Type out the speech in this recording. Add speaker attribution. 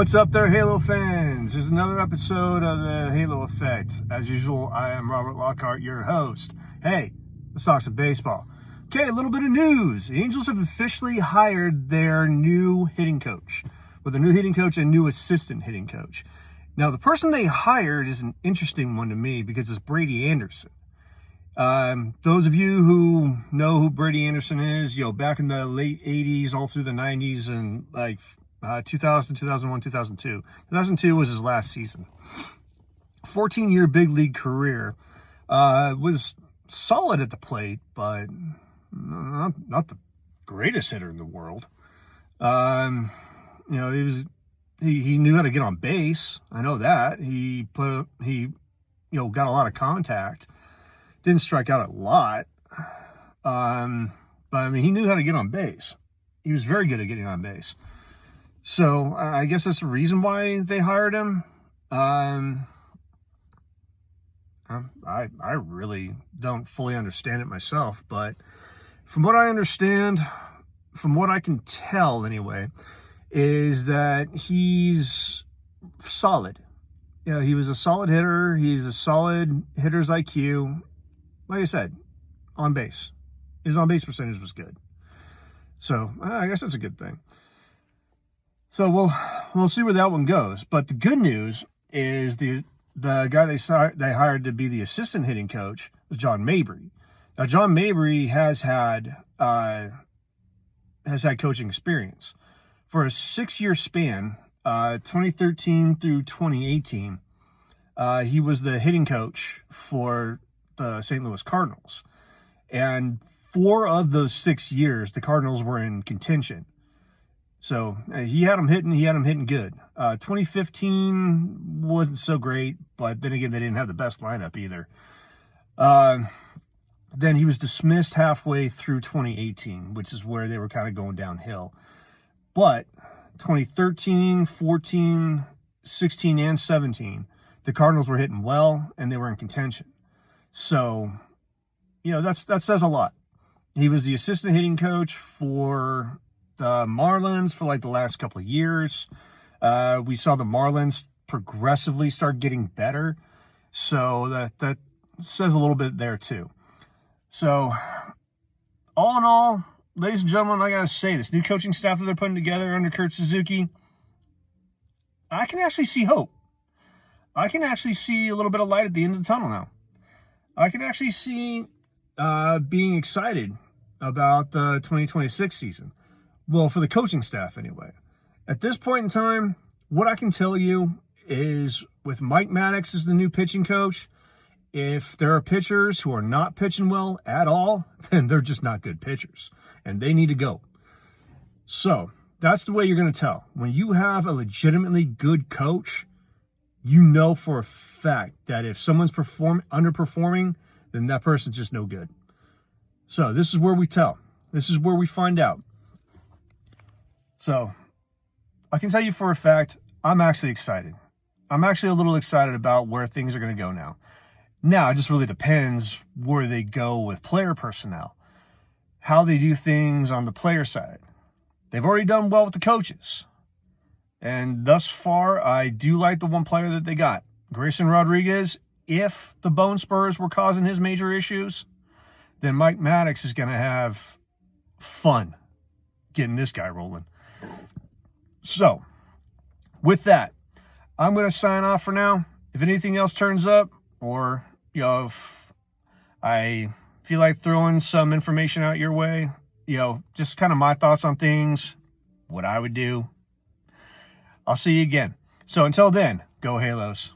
Speaker 1: What's up there, Halo fans? There's another episode of the Halo Effect. As usual, I am Robert Lockhart, your host. Hey, let's talk some baseball. Okay, a little bit of news. The Angels have officially hired their new hitting coach, with a new hitting coach and new assistant hitting coach. Now, the person they hired is an interesting one to me because it's Brady Anderson. Those of you who know who Brady Anderson is, back in the late 80s, all through the 90s, and 2000, 2001, 2002. 2002 was his last season. 14-year big league career. Was solid at the plate, but not the greatest hitter in the world. He knew how to get on base. I know that. He got a lot of contact. Didn't strike out a lot. But he knew how to get on base. He was very good at getting on base. So I guess that's the reason why they hired him. I really don't fully understand it myself, but from what I understand, from what I can tell anyway, is that he's solid. He was a solid hitter. He's a solid hitter's IQ. Like I said, on base. His on-base percentage was good. So I guess that's a good thing. So we'll see where that one goes. But the good news is the guy they hired to be the assistant hitting coach was John Mabry. Now, John Mabry has had coaching experience. For a 6-year span, 2013 through 2018, he was the hitting coach for the St. Louis Cardinals. And 4 of those 6 years, the Cardinals were in contention. So he had them hitting good. 2015 wasn't so great, but then again, they didn't have the best lineup either. Then he was dismissed halfway through 2018, which is where they were kind of going downhill. But 2013, 14, 16, and 17, the Cardinals were hitting well, and they were in contention. So, that says a lot. He was the assistant hitting coach for the Marlins for the last couple of years. We saw the Marlins progressively start getting better. So that says a little bit there too. So all in all, ladies and gentlemen, I gotta say, this new coaching staff that they're putting together under Kurt Suzuki, I can actually see hope. I can actually see a little bit of light at the end of the tunnel now. I can actually see being excited about the 2026 season. Well, for the coaching staff anyway. At this point in time, what I can tell you is with Mike Maddux as the new pitching coach, if there are pitchers who are not pitching well at all, then they're just not good pitchers, and they need to go. So that's the way you're going to tell. When you have a legitimately good coach, you know for a fact that if someone's underperforming, then that person's just no good. So this is where we tell. This is where we find out. So I can tell you for a fact, I'm actually excited. I'm actually a little excited about where things are going to go now. Now, it just really depends where they go with player personnel, how they do things on the player side. They've already done well with the coaches. And thus far, I do like the one player that they got. Grayson Rodriguez, if the bone spurs were causing his major issues, then Mike Maddux is going to have fun getting this guy rolling. So, with that, I'm going to sign off for now. If anything else turns up, or, if I feel like throwing some information out your way, just kind of my thoughts on things, what I would do, I'll see you again. So until then, go Halos.